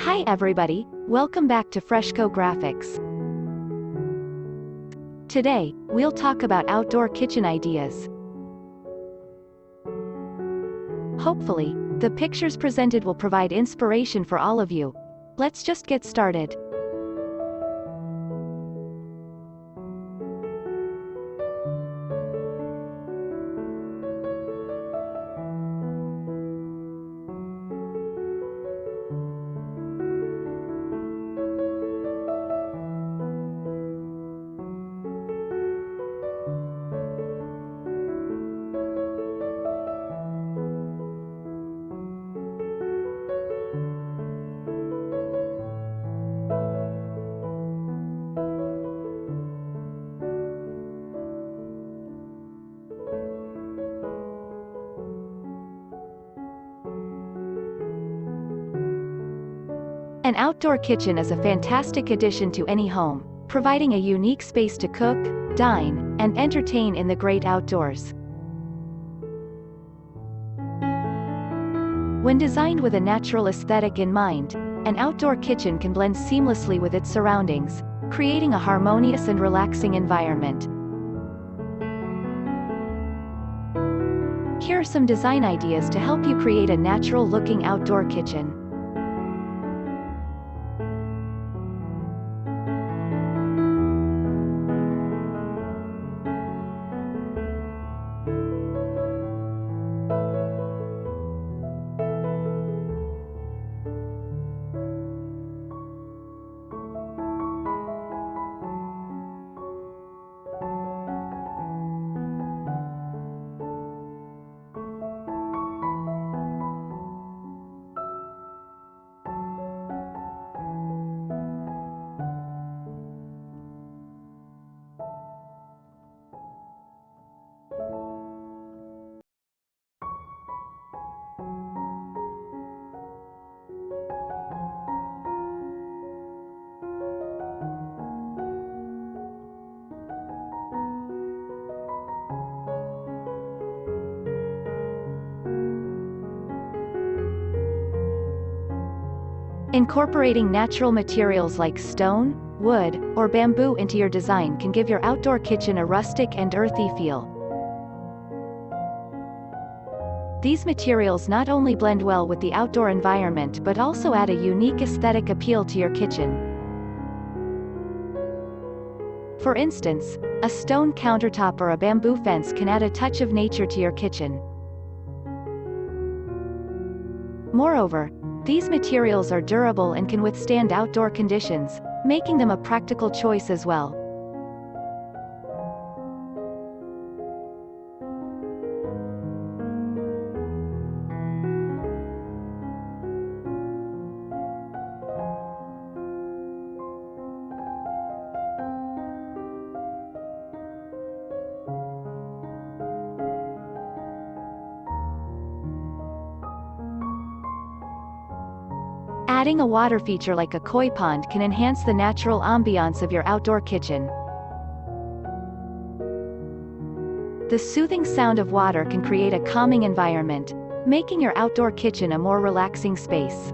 Hi everybody, welcome back to Freshco Graphics. Today, we'll talk about outdoor kitchen ideas. Hopefully, the pictures presented will provide inspiration for all of you. Let's just get started. An outdoor kitchen is a fantastic addition to any home, providing a unique space to cook, dine, and entertain in the great outdoors. When designed with a natural aesthetic in mind, an outdoor kitchen can blend seamlessly with its surroundings, creating a harmonious and relaxing environment. Here are some design ideas to help you create a natural-looking outdoor kitchen. Incorporating natural materials like stone, wood, or bamboo into your design can give your outdoor kitchen a rustic and earthy feel. These materials not only blend well with the outdoor environment but also add a unique aesthetic appeal to your kitchen. For instance, a stone countertop or a bamboo fence can add a touch of nature to your kitchen. Moreover, these materials are durable and can withstand outdoor conditions, making them a practical choice as well. Adding a water feature like a koi pond can enhance the natural ambiance of your outdoor kitchen. The soothing sound of water can create a calming environment, making your outdoor kitchen a more relaxing space.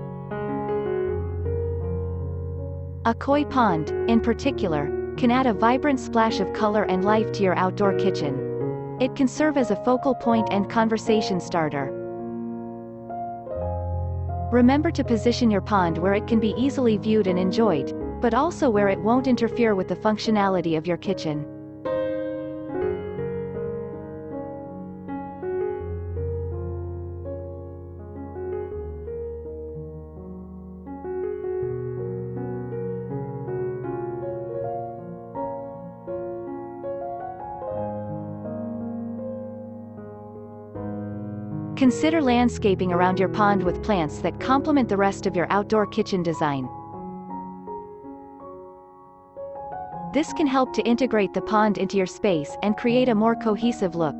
A koi pond, in particular, can add a vibrant splash of color and life to your outdoor kitchen. It can serve as a focal point and conversation starter. Remember to position your pond where it can be easily viewed and enjoyed, but also where it won't interfere with the functionality of your kitchen. Consider landscaping around your pond with plants that complement the rest of your outdoor kitchen design. This can help to integrate the pond into your space and create a more cohesive look.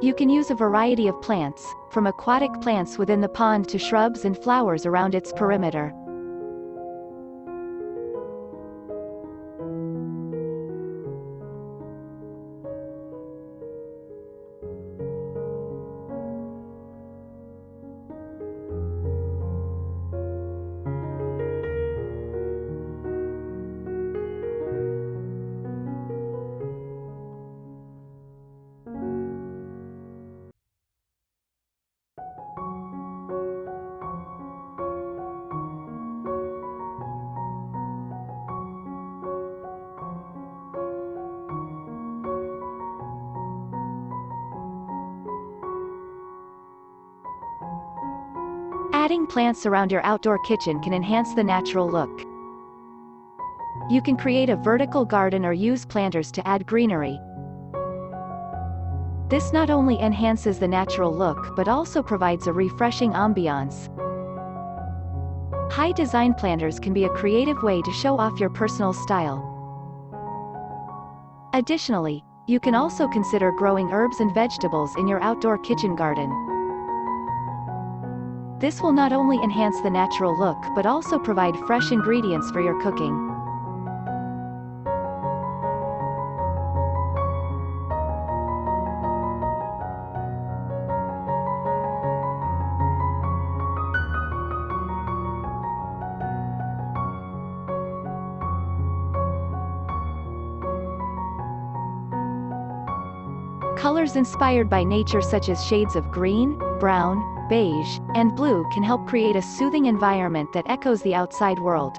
You can use a variety of plants, from aquatic plants within the pond to shrubs and flowers around its perimeter. Adding plants around your outdoor kitchen can enhance the natural look. You can create a vertical garden or use planters to add greenery. This not only enhances the natural look but also provides a refreshing ambiance. High design planters can be a creative way to show off your personal style. Additionally, you can also consider growing herbs and vegetables in your outdoor kitchen garden. This will not only enhance the natural look but also provide fresh ingredients for your cooking. Colors inspired by nature such as shades of green, brown, beige, and blue can help create a soothing environment that echoes the outside world.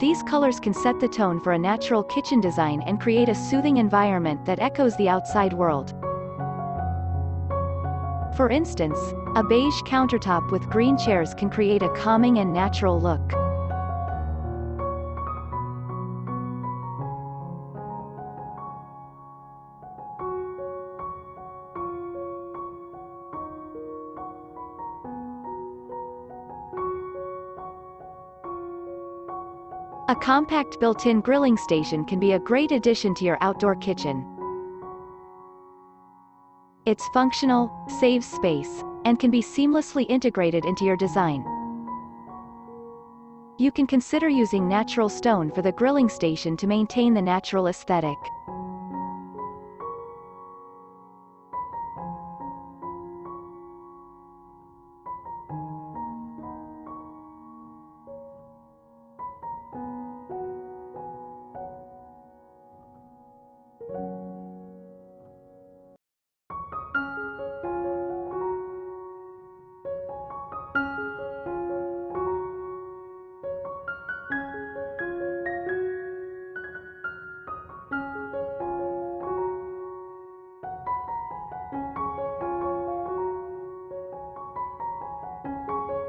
These colors can set the tone for a natural kitchen design and create a soothing environment that echoes the outside world. For instance, a beige countertop with green chairs can create a calming and natural look. A compact built-in grilling station can be a great addition to your outdoor kitchen. It's functional, saves space, and can be seamlessly integrated into your design. You can consider using natural stone for the grilling station to maintain the natural aesthetic.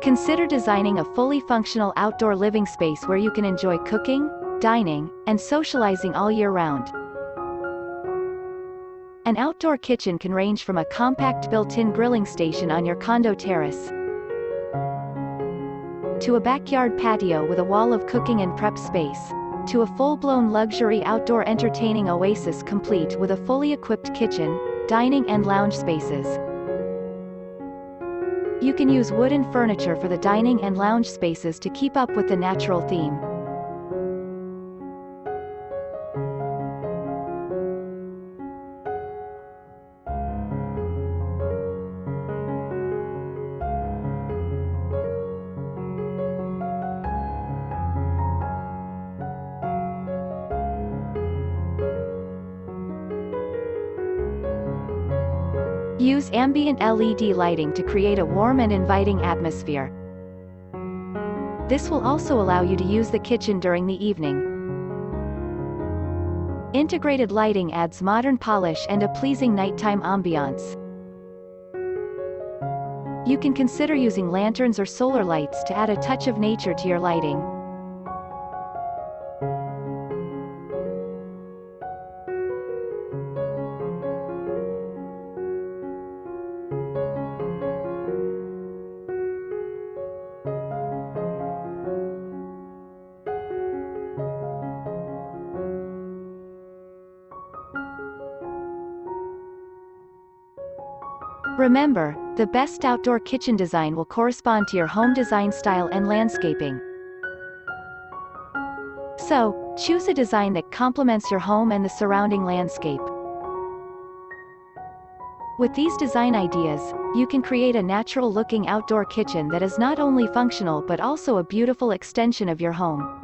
Consider designing a fully functional outdoor living space where you can enjoy cooking, dining, and socializing all year round. An outdoor kitchen can range from a compact built-in grilling station on your condo terrace to a backyard patio with a wall of cooking and prep space, to a full-blown luxury outdoor entertaining oasis complete with a fully equipped kitchen, dining and lounge spaces. You can use wooden furniture for the dining and lounge spaces to keep up with the natural theme. Use ambient LED lighting to create a warm and inviting atmosphere. This will also allow you to use the kitchen during the evening. Integrated lighting adds modern polish and a pleasing nighttime ambiance. You can consider using lanterns or solar lights to add a touch of nature to your lighting. Remember, the best outdoor kitchen design will correspond to your home design style and landscaping. So, choose a design that complements your home and the surrounding landscape. With these design ideas, you can create a natural-looking outdoor kitchen that is not only functional but also a beautiful extension of your home.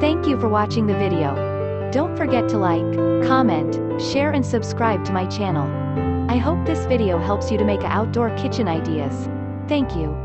Thank you for watching the video. Don't forget to like, comment, share and subscribe to my channel. I hope this video helps you to make outdoor kitchen ideas. Thank you.